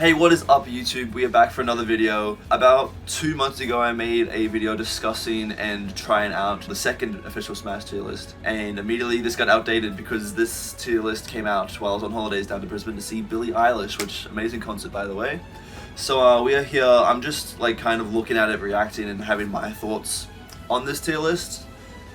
Hey, what is up YouTube? We are back for another video. About 2 months ago I made a video discussing and trying out the second official Smash tier list, and immediately this got outdated because this tier list came out while I was on holidays down to Brisbane to see Billie Eilish, which amazing concert by the way. So we are here. I'm just like kind of looking at it, reacting and having my thoughts on this tier list.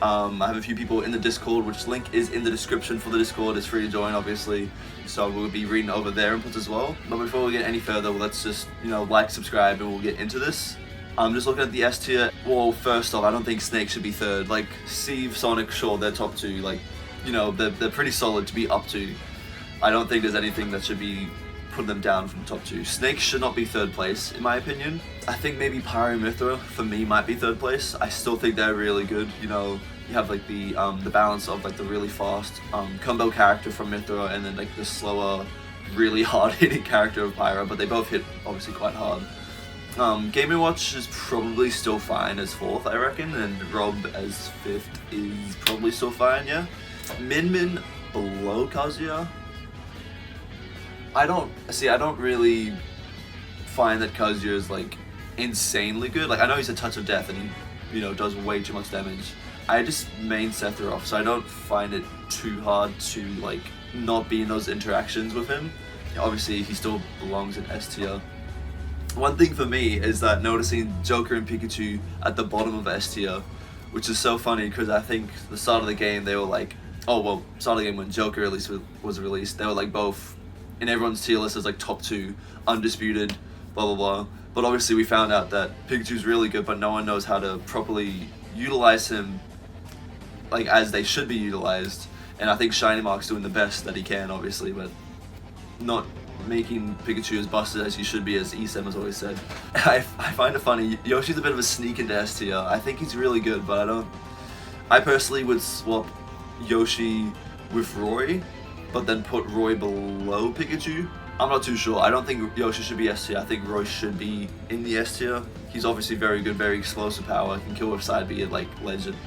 I have a few people in the Discord, which link is in the description for the Discord. It's free to join, obviously, so we'll be reading over their inputs as well. But before we get any further, let's just, like, subscribe, and we'll get into this. I'm just looking at the S tier. Well, first off, I don't think Snake should be third. Like, Steve, Sonic, sure, they're top two. Like, they're pretty solid to be up to. I don't think there's anything that should be putting them down from the top two. Snake should not be third place, in my opinion. I think maybe Pyro Mythra, for me, might be third place. I still think they're really good, You have like the balance of like the really fast combo character from Mythra and then like the slower, really hard hitting character of Pyro, but they both hit obviously quite hard. Game & Watch is probably still fine as fourth, I reckon, and Rob as fifth is probably still fine, yeah. Min below Kazuya. I don't really find that Kazuya is like insanely good. Like, I know he's a touch of death and he, does way too much damage. I just main Sephiroth, so I don't find it too hard to like not be in those interactions with him. Obviously, he still belongs in S tier. One thing for me is that noticing Joker and Pikachu at the bottom of S tier, which is so funny because I think the start of the game they were like, start of the game when Joker was released, they were like both in everyone's tier list as like top two, undisputed, blah blah blah. But obviously we found out that Pikachu's really good, but no one knows how to properly utilize him like as they should be utilized. And I think Shiny Mark's doing the best that he can, obviously, but not making Pikachu as busted as he should be, as Isem has always said. I find it funny, Yoshi's a bit of a sneak into S tier. I think he's really good, but I personally would swap Yoshi with Roy, but then put Roy below Pikachu. I'm not too sure. I don't think Yoshi should be S tier. I think Roy should be in the S tier. He's obviously very good, very explosive power. He can kill with side B at like legend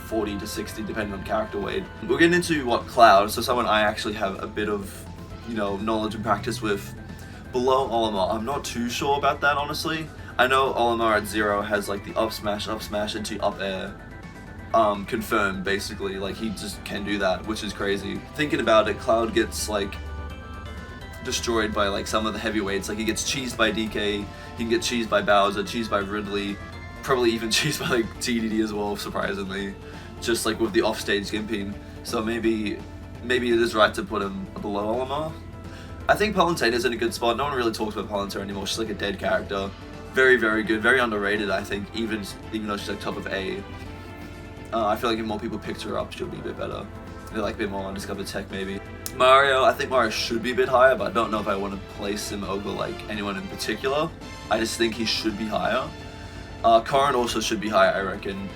40 to 60 depending on character weight. We're getting into Cloud, so someone I actually have a bit of knowledge and practice with. Below Olimar, I'm not too sure about that, honestly. I know Olimar at 0 has like the up smash into up air. Confirmed, basically. Like, he just can do that, which is crazy. Thinking about it, Cloud gets like destroyed by like some of the heavyweights. Like, he gets cheesed by DK, he can get cheesed by Bowser, cheesed by Ridley, probably even cheesed by like TDD as well, surprisingly, just like with the offstage gimping. So maybe it is right to put him below Olimar. I think Palantena's in a good spot. No one really talks about Palantena anymore. She's like a dead character. Very, very good, very underrated, I think, even though she's like top of A. I feel like if more people picked her up, she'll be a bit better. They're like a bit more undiscovered tech, maybe. Mario, I think Mario should be a bit higher, but I don't know if I want to place him over like anyone in particular. I just think he should be higher. Corrin also should be higher, I reckon.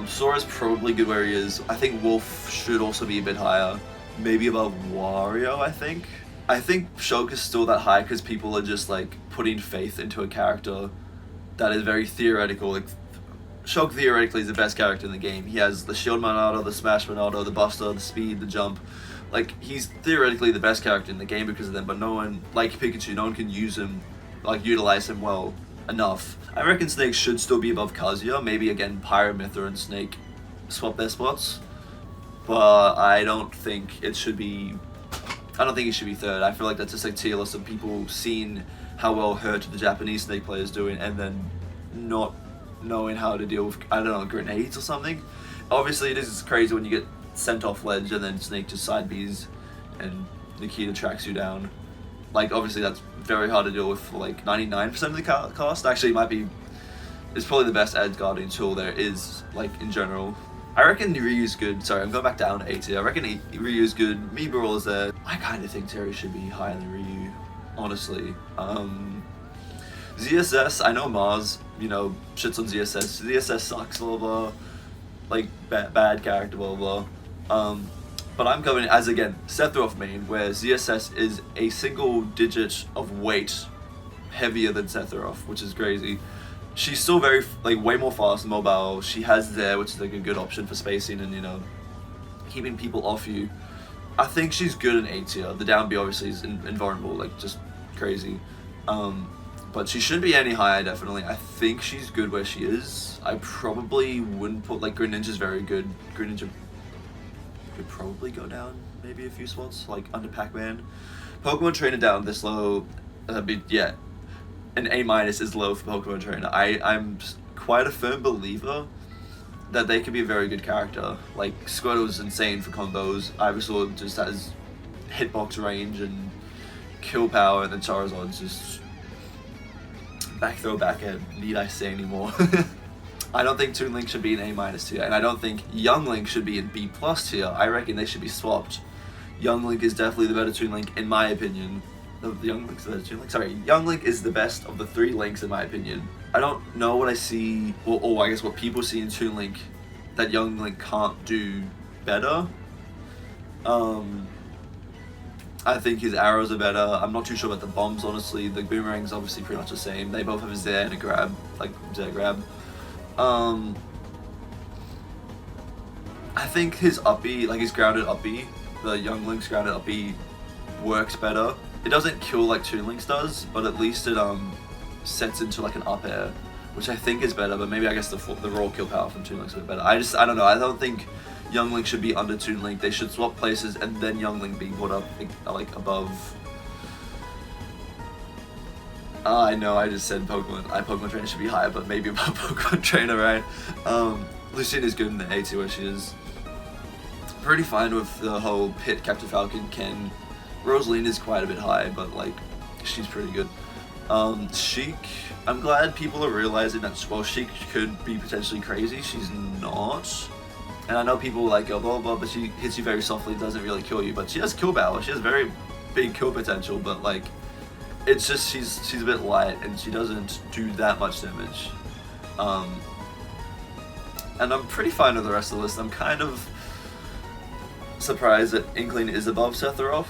Sora's probably good where he is. I think Wolf should also be a bit higher. Maybe above Wario, I think. I think Shulk is still that high because people are just like putting faith into a character that is very theoretical. Like, Shulk theoretically is the best character in the game. He has the Shield Monado, the Smash Monado, the Buster, the Speed, the Jump. Like, he's theoretically the best character in the game because of them, but no one, like Pikachu, no one can use him, like, utilize him well enough. I reckon Snake should still be above Kazuya. Maybe, again, Pyro Mythra and Snake swap their spots. But I don't think he should be third. I feel like that's just like tier list of people seeing how well hurt the Japanese Snake player is doing and then not knowing how to deal with, I don't know, grenades or something. Obviously, it is crazy when you get sent off ledge and then Snake just side Bs and Nikita tracks you down. Like, obviously that's very hard to deal with for like 99% of the cast. Actually, it's probably the best edge guarding tool there is, like, in general. I reckon Ryu's good. Sorry, I'm going back down to A tier. I reckon Ryu's good. Meebrawl is there. I kind of think Terry should be higher than Ryu, honestly. ZSS, I know Mars, shits on ZSS. ZSS sucks, blah blah. Like, bad character, blah blah. But I'm coming as, again, Sephiroth main, where ZSS is a single digit of weight heavier than Sephiroth, which is crazy. She's still very, like, way more fast and mobile. She has there, which is like a good option for spacing and, keeping people off you. I think she's good in A tier. The down B obviously is invulnerable, like, just crazy. But she shouldn't be any higher, definitely. I think she's good where she is. I probably wouldn't put, like, Green Ninja's very good. Green Ninja could probably go down maybe a few spots, like under Pac-Man. Pokemon Trainer down this low, yeah, an A- is low for Pokemon Trainer. I'm quite a firm believer that they could be a very good character. Like, Squirtle's insane for combos. Ivysaur just has hitbox range and kill power, and then Charizard's just back throw back end. Need I say anymore? I don't think Toon Link should be an A- tier, and I don't think Young Link should be in B+ tier. I reckon they should be swapped. Young Link is definitely the better Toon Link, in my opinion. Young Link's the better Toon Link? Sorry, Young Link is the best of the 3 Links, in my opinion. I don't know what I see, or I guess what people see in Toon Link that Young Link can't do better. I think his arrows are better. I'm not too sure about the bombs, honestly. The boomerang's obviously pretty much the same. They both have a Zair and a grab, like Zair grab. I think his uppy, like his grounded uppy, the Young Link's grounded uppy works better. It doesn't kill like Toon Link's does, but at least it sets into like an up air, which I think is better, but maybe I guess the raw kill power from Toon Link's a bit better. I don't know. I don't think Young Link should be under Toon Link. They should swap places and then Young Link be put up like above. I know I just said Pokemon Trainer should be higher, but maybe above Pokemon Trainer, right? Lucina is good in the A2 where she is. Pretty fine with the whole Pit, Captain Falcon, Ken. Rosaline is quite a bit high, but like she's pretty good. Sheik, I'm glad people are realizing that while Sheik could be potentially crazy, she's not. And I know people like go blah blah, but she hits you very softly, doesn't really kill you. But she has kill power. She has very big kill potential. But like, it's just she's a bit light and she doesn't do that much damage. And I'm pretty fine with the rest of the list. I'm kind of surprised that Inkling is above Sephiroth.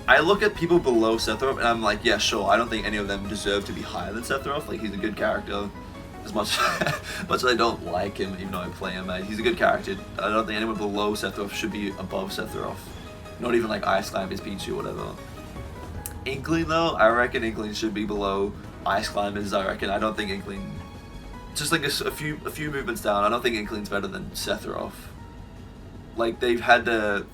I look at people below Sephiroth and I'm like, yeah, sure. I don't think any of them deserve to be higher than Sephiroth. Like, he's a good character. As much as I don't like him, even though I play him, he's a good character. I don't think anyone below Sephiroth should be above Sephiroth. Not even like Ice Climb is Pichu or whatever. Inkling though, I reckon Inkling should be below Ice Climbers. I don't think Inkling, just like a few movements down, I don't think Inkling's better than Sephiroth. Like, they've had the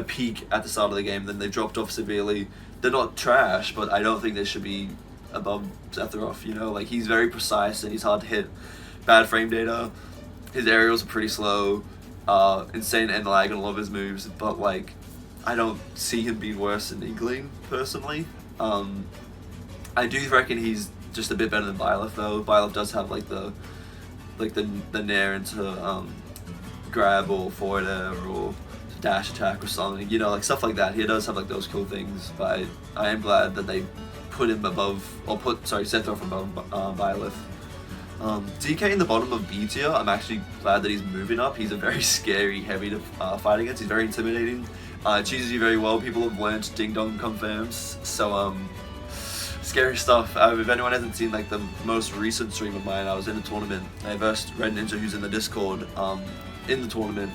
peak at the start of the game, then they dropped off severely. They're not trash, but I don't think they should be above Sephiroth, you know? Like, he's very precise and he's hard to hit. Bad frame data. His aerials are pretty slow. Insane end lag on a lot of his moves, but like, I don't see him being worse than Inkling, personally. I do reckon he's just a bit better than Byleth though. Byleth does have like the nair into grab or forward air or dash attack or something, you know, like stuff like that. He does have like those cool things, but I am glad that they put him above, or Sephiroth above Byleth. DK in the bottom of B tier, I'm actually glad that he's moving up. He's a very scary heavy to fight against. He's very intimidating. Chooses you very well. People have learned Ding Dong confirms. So scary stuff. If anyone hasn't seen like the most recent stream of mine, I was in a tournament. I versed Red Ninja, who's in the Discord, in the tournament.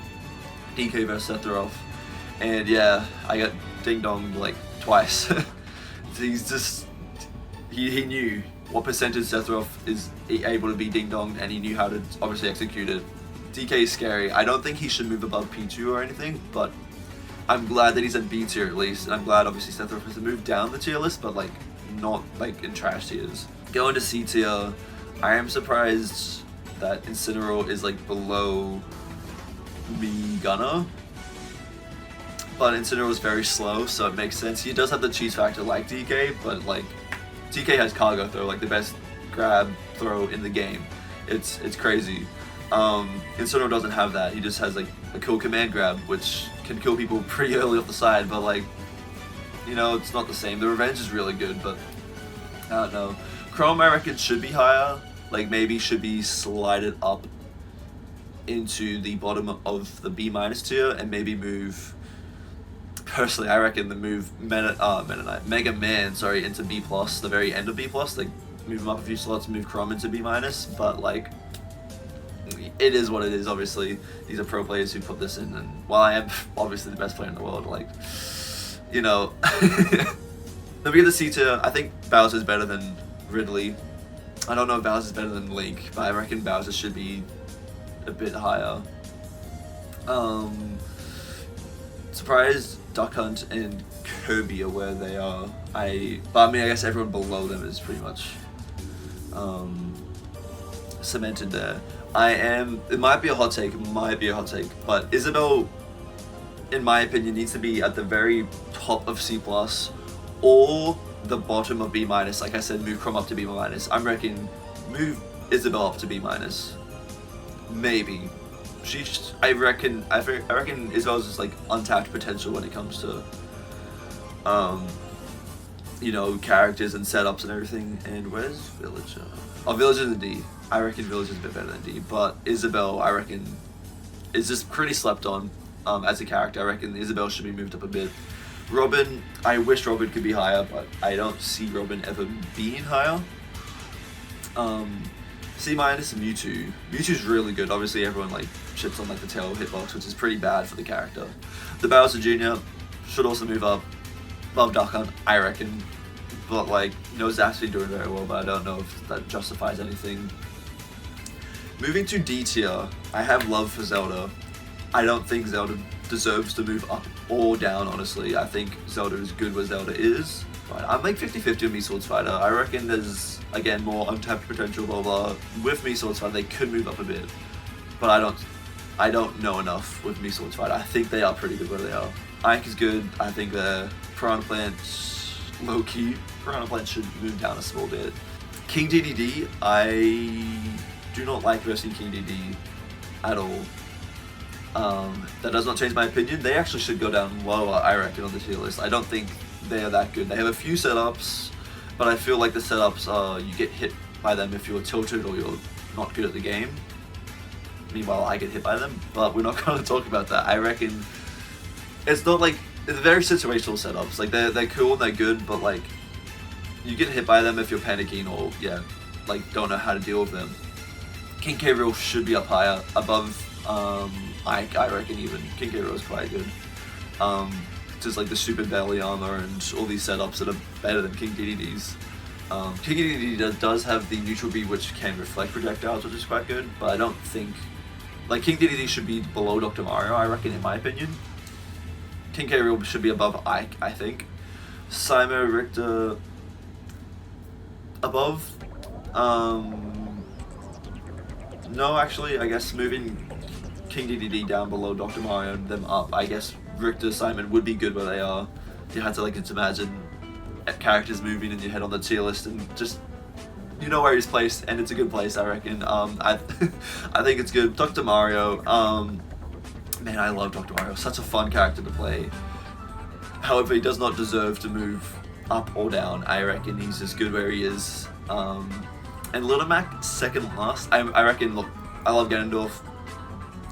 DK versus Sephiroth, and yeah, I got Ding Dong like twice. He's just he knew what percentage Sephiroth is able to be Ding Dong, and he knew how to obviously execute it. DK is scary. I don't think he should move above P2 or anything, but I'm glad that he's at B tier at least, and I'm glad obviously Sephiroth has to move down the tier list, but like not like in trash tiers. Going to C tier, I am surprised that Incineroar is like below Gunner, but Incineroar is very slow, so it makes sense. He does have the cheese factor like DK, but like DK has cargo throw, like the best grab throw in the game. It's crazy. Incineroar doesn't have that. He just has like a cool command grab, which can kill people pretty early off the side, but like, you know, it's not the same. The revenge is really good, but I don't know. Chrome, I reckon, should be higher. Like, maybe should be slided up into the bottom of the B- tier and maybe move. Personally, I reckon the move Mega Man, into B+, the very end of B+, like move him up a few slots, move Chrome into B-, but like, it is what it is. Obviously, these are pro players who put this in, and while I am obviously the best player in the world, like, you know, Then we get the C tier. I think Bowser's better than Ridley. I don't know if Bowser's better than Link, but I reckon Bowser should be a bit higher. Surprised Duck Hunt and Kirby are where they are. But I mean, I guess everyone below them is pretty much cemented there. It might be a hot take, but Isabelle, in my opinion, needs to be at the very top of C+, or the bottom of B-. Like I said, move Chrom up to B-. I'm reckon move Isabelle up to B-. Maybe. I reckon Isabelle's just like untapped potential when it comes to you know, characters and setups and everything. And where's Villager? Oh, Villager's a D. I reckon Villager's a bit better than D, but Isabelle, I reckon, is just pretty slept on as a character. I reckon Isabelle should be moved up a bit. Robin, I wish Robin could be higher, but I don't see Robin ever being higher. C-, Mewtwo. Mewtwo's really good. Obviously, everyone like shits on like the tail hitbox, which is pretty bad for the character. The Bowser Jr. should also move up. Love Duck Hunt, I reckon. But like, Zapp's actually doing very well, but I don't know if that justifies anything. Moving to D tier, I have love for Zelda. I don't think Zelda deserves to move up or down, honestly. I think Zelda is good where Zelda is. But I'm like 50-50 on Mii Sword Fighter. I reckon there's, again, more untapped potential, blah blah. With Mii Sword Fighter, they could move up a bit. But I don't know enough with Mii Sword Fighter. I think they are pretty good where they are. Ike is good. I think the Piranha Plant, low-key, Piranha Plant should move down a small bit. King DDD, I do not like versing King DDD at all. That does not change my opinion. They actually should go down lower, I reckon, on the tier list. I don't think they are that good. They have a few setups, but I feel like the setups are, you get hit by them if you're tilted or you're not good at the game. Meanwhile, I get hit by them, but we're not going to talk about that. I reckon it's not like, it's very situational setups. Like, they're cool and they're good, but like, you get hit by them if you're panicking or, yeah, like, don't know how to deal with them. King K. Rool should be up higher, above Ike, I reckon even. King K. Rool is quite good. Just like the super belly armor and all these setups that are better than King DDD's. King DDD does have the neutral B, which can reflect projectiles, which is quite good, but I don't think, like, King DDD should be below Dr. Mario, I reckon, in my opinion. King K. Rool should be above Ike, I think. Simo Richter above. No, actually, I guess moving King DDD down below Dr. Mario and them up, I guess Richter, Simon would be good where they are. You had to like just imagine characters moving in your head on the tier list and just, you know where he's placed, and it's a good place, I reckon. I think it's good. Dr. Mario, man, I love Dr. Mario. Such a fun character to play. However, he does not deserve to move up or down. I reckon he's just good where he is. And Little Mac, second last. I reckon, look, I love Ganondorf.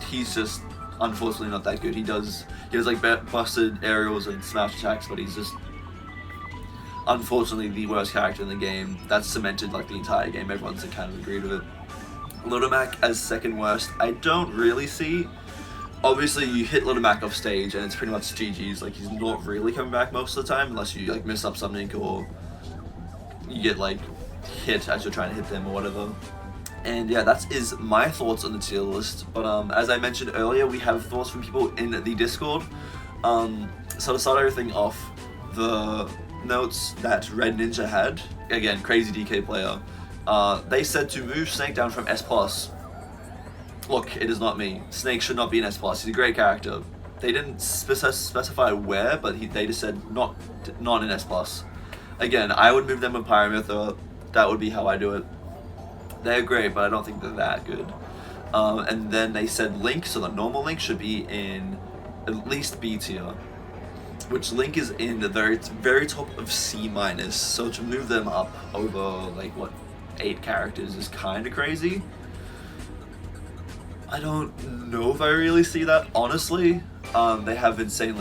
He's just unfortunately not that good. He has like busted aerials and smash attacks, but he's just unfortunately the worst character in the game. That's cemented like the entire game. Everyone's kind of agreed with it. Little Mac as second worst, I don't really see. Obviously, you hit Little Mac off stage and it's pretty much GG's. Like, he's not really coming back most of the time unless you like miss up something or you get like hit as you're trying to hit them or whatever. And yeah, that is my thoughts on the tier list. But as I mentioned earlier, we have thoughts from people in the Discord. So to start everything off, the notes that Red Ninja had, again, crazy DK player, they said to move Snake down from S+. Look, it is not me. Snake should not be an S+. He's a great character. They didn't specify where, but they just said not an S+. Again, I would move them with Pyramithra. That would be how I do it. They're great, but I don't think they're that good. And then they said Link, so the normal Link should be in at least B tier, which Link is in the very top of C-. So to move them up over like what 8 characters is kind of crazy. I don't know if I really see that, honestly. They have insane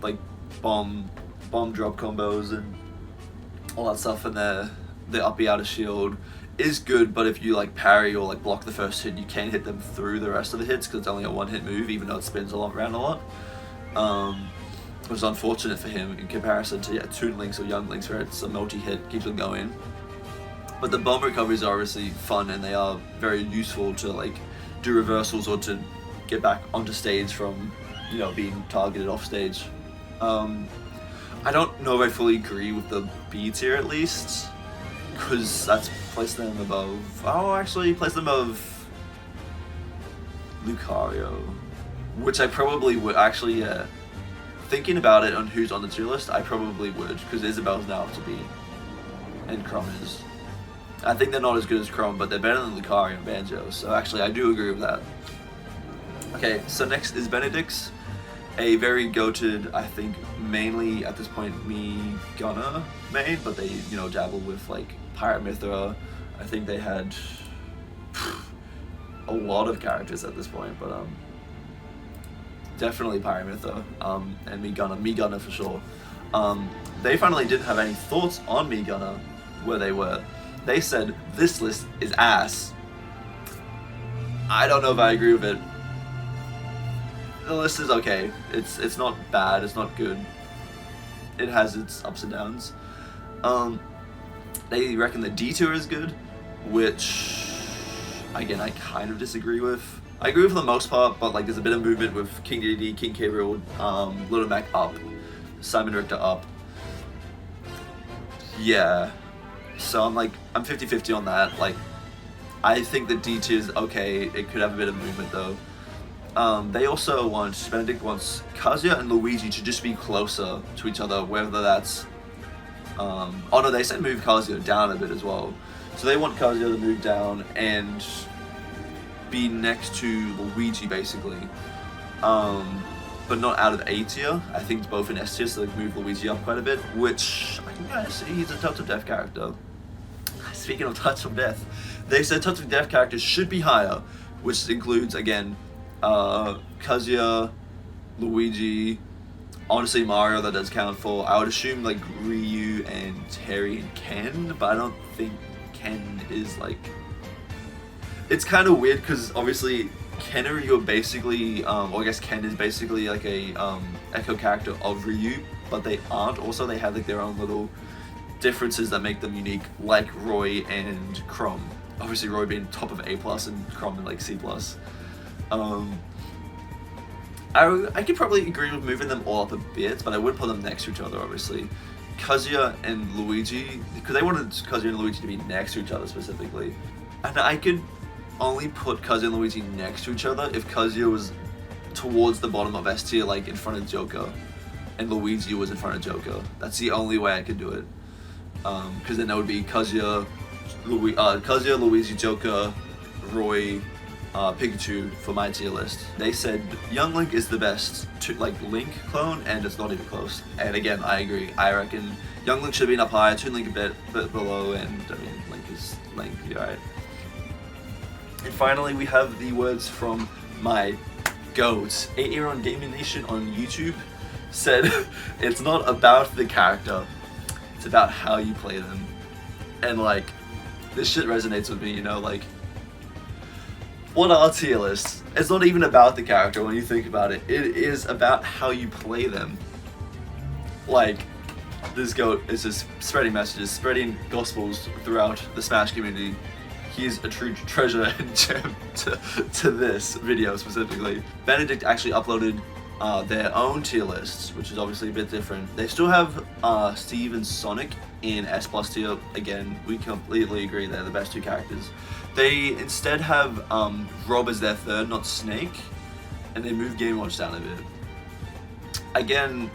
like bomb drop combos and all that stuff, and the uppy outer shield is good, but if you like parry or like block the first hit, you can hit them through the rest of the hits because it's only a one-hit move, even though it spins around a lot. was unfortunate for him in comparison to Toon Links or Young Links, where it's a multi-hit, keeps on going. But the bomb recoveries are obviously fun, and they are very useful to like do reversals or to get back onto stage from, you know, being targeted off stage. I don't know if I fully agree with the B tier at least, because that's placed them above. Oh, actually, place them above Lucario, which I probably would actually. Thinking about it on who's on the tier list, I probably would, because Isabel's now up to B, and Chrome is. I think they're not as good as Chrome, but they're better than Lucario and Banjo, so actually I do agree with that. Okay, so next is Benedict's, a very goated, I think, mainly at this point me Gunner made, but they, you know, dabbled with like Pirate Mythra. I think they had a lot of characters at this point, but definitely Pirate Mythra, and Me Gunner for sure. They finally didn't have any thoughts on Me Gunner where they were. They said, this list is ass. I don't know if I agree with it. The list is okay. It's not bad, it's not good. It has its ups and downs. They reckon the D tier is good, which, again, I kind of disagree with. I agree for the most part, but like there's a bit of movement with King Dedede, King K. Rool, Little Mac up, Simon Richter up. Yeah. So I'm 50-50 on that. Like, I think the D tier is okay. It could have a bit of movement though. They also Benedict wants Kazuya and Luigi to just be closer to each other, whether that's, oh no, they said move Kazuya down a bit as well. So they want Kazuya to move down and be next to Luigi basically, but not out of A tier. I think it's both in S tier, so they move Luigi up quite a bit, which I can kind of see. He's a Touch of Death character. Speaking of Touch of Death, they said Touch of Death characters should be higher, which includes again Kazuya, Luigi, honestly Mario that does count for. I would assume like Ryu and Terry and Ken, but I don't think Ken is like. It's kind of weird because obviously Ken and Ryu are basically, or I guess Ken is basically like a echo character of Ryu, but they aren't. Also, they have like their own little differences that make them unique, like Roy and Chrome. Obviously, Roy being top of A+ and Chrome in like C+. I could probably agree with moving them all up a bit, but I would put them next to each other, obviously. Kazuya and Luigi, because they wanted Kazuya and Luigi to be next to each other specifically. And I could only put Kazuya and Luigi next to each other if Kazuya was towards the bottom of S tier, like in front of Joker, and Luigi was in front of Joker. That's the only way I could do it. Because then that would be Kazuya, Luigi, Joker, Roy, Pikachu for my tier list. They said Young Link is the best Link clone, and it's not even close. And again, I agree. I reckon Young Link should have been up higher, Toon Link a bit below, and I mean Link is Link. Alright. And finally, we have the words from my goat. Aaron Gaming Nation on YouTube said, it's not about the character, it's about how you play them. And like, this shit resonates with me, you know, like, what are tier lists? It's not even about the character when you think about it. It is about how you play them. Like, this goat is just spreading messages, spreading gospels throughout the Smash community. He is a true treasure and gem to this video specifically. Benedict actually uploaded their own tier lists, which is obviously a bit different. They still have Steve and Sonic in S+ tier. Again, we completely agree they're the best two characters. They instead have Rob as their third, not Snake, and they moved Game Watch down a bit. Again,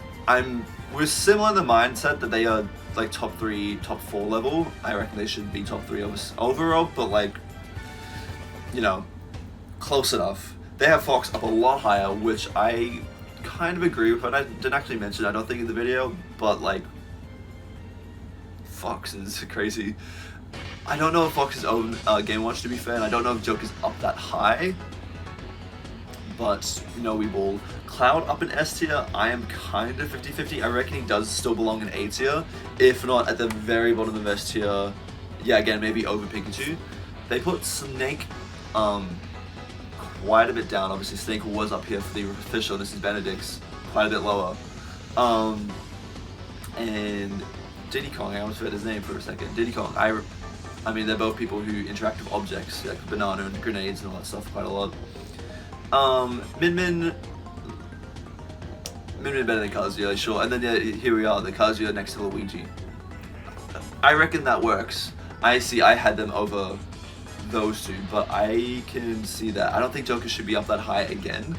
we're similar in the mindset that they are like top 3, top 4 level. I reckon they should be top 3 overall, but like, you know, close enough. They have Fox up a lot higher, which I kind of agree with, but I didn't actually mention, I don't think, in the video, but like, Fox is crazy. I don't know if Fox's own Game Watch, to be fair, and I don't know if Joker's up that high, but, you know, we will. Cloud up in S tier, I am kind of 50-50. I reckon he does still belong in A tier, if not at the very bottom of S tier. Yeah, again, maybe over Pikachu. They put Snake quite a bit down. Obviously, Snake was up here for the official. This is Benedict's, quite a bit lower. And Diddy Kong, I almost forgot his name for a second. Diddy Kong, I mean, they're both people who interact with objects, like banana and grenades and all that stuff quite a lot. Min better than Kazuya, sure. And then yeah, here we are, the Kazuya next to Luigi. I reckon that works. I had them over those two, but I can see that. I don't think Joker should be up that high again.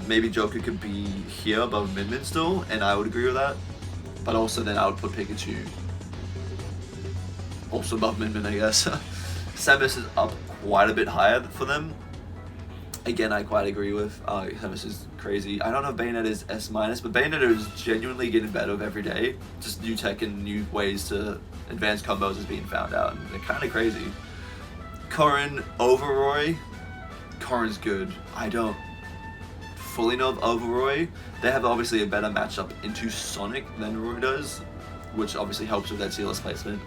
Maybe Joker could be here above Min still, and I would agree with that. But also then I would put Pikachu also above Min, I guess. Samus is up quite a bit higher for them. Again, I quite agree with. Samus is crazy. I don't know if Bayonetta is S-, but Bayonetta is genuinely getting better with every day. Just new tech and new ways to advance combos is being found out, and they're kind of crazy. Corrin over Roy. Corrin's good. I don't fully know of over Roy. They have obviously a better matchup into Sonic than Roy does, which obviously helps with that tier list placement.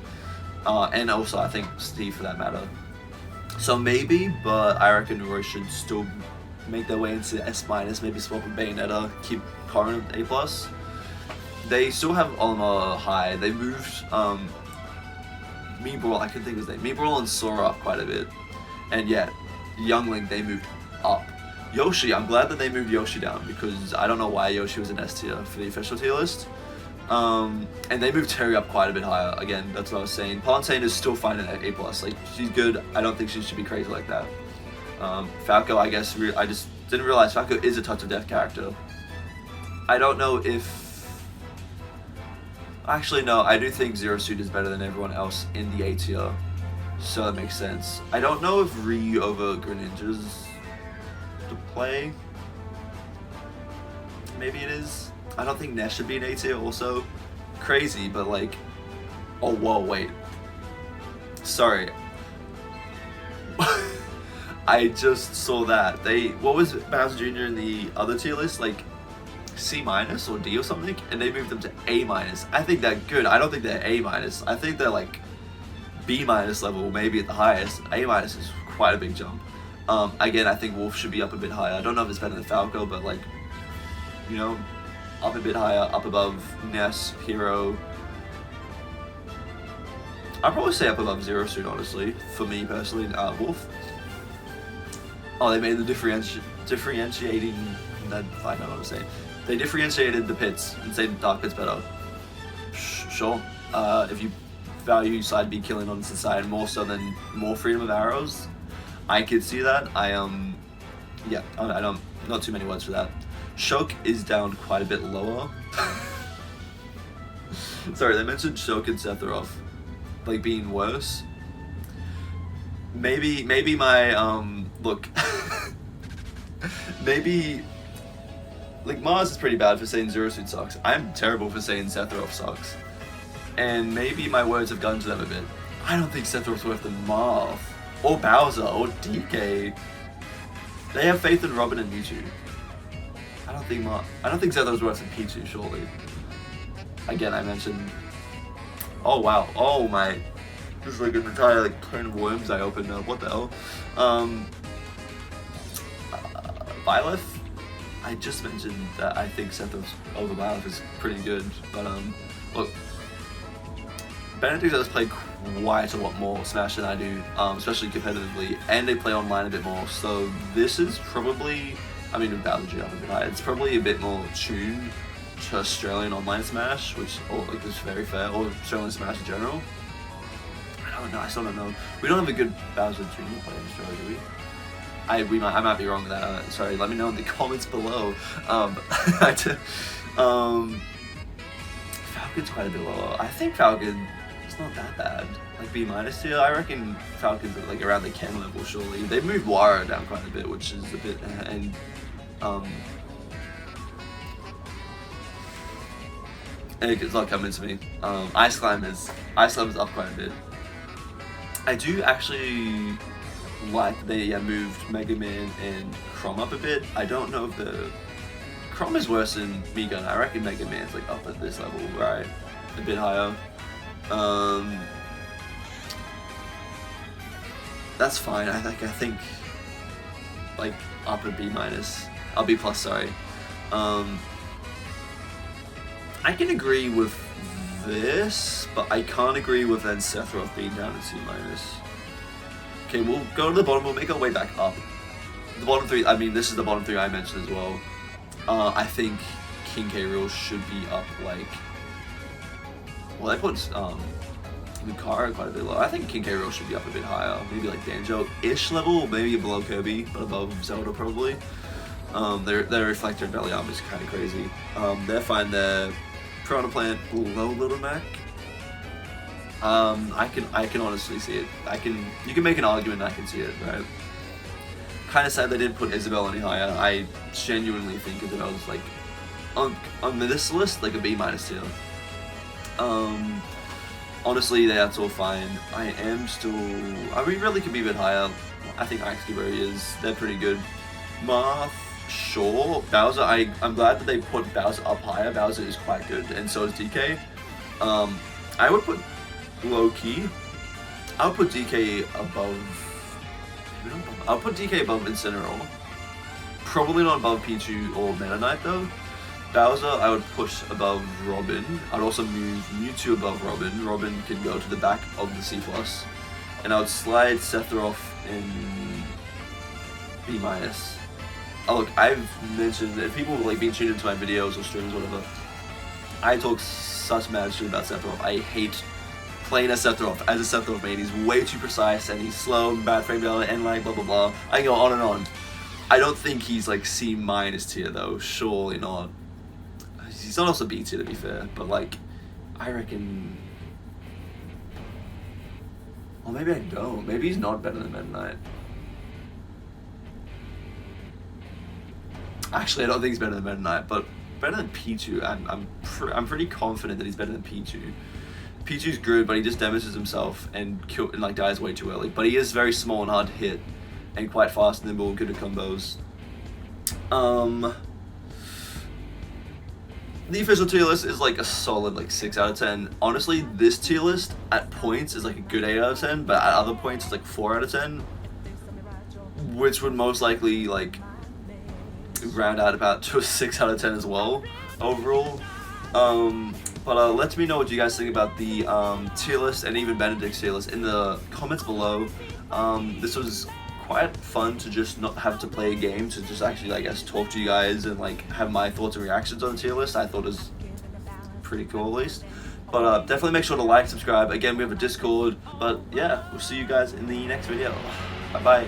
And also I think Steve for that matter. So maybe, but I reckon Roy should still make their way into S-, maybe swap with Bayonetta, keep Corrin at A+. They still have Olimar high. They moved Meebrawl, I can think of his name. Meebrawl and Sora up quite a bit. And yeah, Young Link, they moved up. Yoshi, I'm glad that they moved Yoshi down because I don't know why Yoshi was an S tier for the official tier list. And they moved Terry up quite a bit higher. Again, that's what I was saying. Palantine is still fine at A+. Like, she's good. I don't think she should be crazy like that. Falco, I guess, I just didn't realize Falco is a Touch of Death character. I don't know if... Actually, no, I do think Zero Suit is better than everyone else in the A tier. So that makes sense. I don't know if Ryu over Greninja's to play. Maybe it is. I don't think Ness should be an A tier also. Crazy, but like... Oh, whoa, wait. Sorry. I just saw that. What was Bowser Jr. in the other tier list? Like C- or D or something? And they moved them to A-. I think they're good. I don't think they're A-. I think they're like B- level, maybe at the highest. A- is quite a big jump. Again, I think Wolf should be up a bit higher. I don't know if it's better than Falco, but like, you know, up a bit higher, up above Ness, Hero. I'd probably say up above Zero Suit, honestly, for me personally, Wolf. Oh, they made the differentiating, I know what I'm saying. They differentiated the pits and said Dark Pit's better. Sure, if you value side B killing on the side more so than more freedom of arrows, I could see that. Yeah, I don't, not too many words for that. Shulk is down quite a bit lower. Sorry, they mentioned Shulk and Sephiroth like being worse. Maybe my look. Maybe like Mars is pretty bad for saying Zero Suit sucks. I'm terrible for saying Sephiroth sucks. And maybe my words have gotten to them a bit. I don't think Sephiroth's worse than Marth or Bowser or DK. They have faith in Robin and Mewtwo. I don't think Sephiroth's worse than Pichu, surely. Again, I mentioned. Oh wow! Oh my! This is like an entire like can of worms I opened up. What the hell? Byleth. I just mentioned that I think Sephiroth's over Byleth is pretty good, but look, Benedict does play quite a lot more Smash than I do, especially competitively, and they play online a bit more. So this is probably, I mean, with Bowser Jr. up a bit high, it's probably a bit more tuned to Australian online Smash, which like is very fair, or Australian Smash in general. I don't know. I still don't know. We don't have a good Bowser Jr. player in Australia, do we? I might be wrong with that. Sorry, let me know in the comments below. Falcon's quite a bit lower. I think Falcon is not that bad. Like B- tier, I reckon Falcon's like around the Ken level. Surely they moved Wara down quite a bit, which is a bit and it's not coming to me. Ice Climb is up quite a bit. I do actually like they moved Mega Man and Chrom up a bit. I don't know if the Chrom is worse than Megan. I reckon Mega Man's like up at this level, right? A bit higher. That's fine. I think like up a B-. B+, sorry. I can agree with this, but I can't agree with then Sephiroth being down in C-. Okay, we'll go to the bottom, we'll make our way back up. The bottom three, I mean, this is the bottom three I mentioned as well. I think King K. Rool should be up, like... Well, I put Lucario quite a bit low. I think King K. Rool should be up a bit higher. Maybe like Banjo-ish level, maybe below Kirby, but above Zelda probably. Their Reflector and Belly Arm is kind of crazy. They're fine there. Piranha Plant below Little Mac. I can honestly see it. You can make an argument and I can see it, right? Kind of sad they didn't put Isabelle any higher. I genuinely think Isabelle's like on this list like a B- tier. Honestly, that's all fine. I mean, really could be a bit higher. I think Axegeberry is. They're pretty good. Marth, sure. Bowser, I'm glad that they put Bowser up higher. Bowser is quite good, and so is DK. I would put low-key. I would put DK above... I'll put DK above Incineroar. Probably not above Pichu or Meta Knight though. Bowser, I would push above Robin. I'd also move Mewtwo above Robin. Robin can go to the back of the C+. And I would slide Sephiroth in B-. Oh look, I've mentioned, if people have like been tuned into my videos or streams or whatever, I talk such mad shit about Sephiroth. I hate playing as Sephiroth, as a Sephiroth main. He's way too precise and he's slow and bad frame down and like blah blah blah. I can go on and on. I don't think he's like C- tier though, surely not. He's not also B tier to be fair, but like, I reckon... Well, maybe I don't. Maybe he's not better than Meta Knight. Actually, I don't think he's better than Meta Knight, but better than Pichu. I'm pretty confident that he's better than Pichu. Pichu's good, but he just damages himself and like dies way too early. But he is very small and hard to hit, and quite fast, nimble, good at combos. The official tier list is like a solid like 6 out of 10. Honestly, this tier list at points is like a good 8 out of 10, but at other points it's like 4 out of 10, which would most likely like round out about to a 6 out of 10 as well overall. But let me know what you guys think about the tier list and even Benedict's tier list in the comments below. This was quite fun to just not have to play a game, to just actually, I guess, talk to you guys and like have my thoughts and reactions on the tier list. I thought it was pretty cool at least. But definitely make sure to like, subscribe. Again, we have a Discord. But yeah, we'll see you guys in the next video. Bye bye.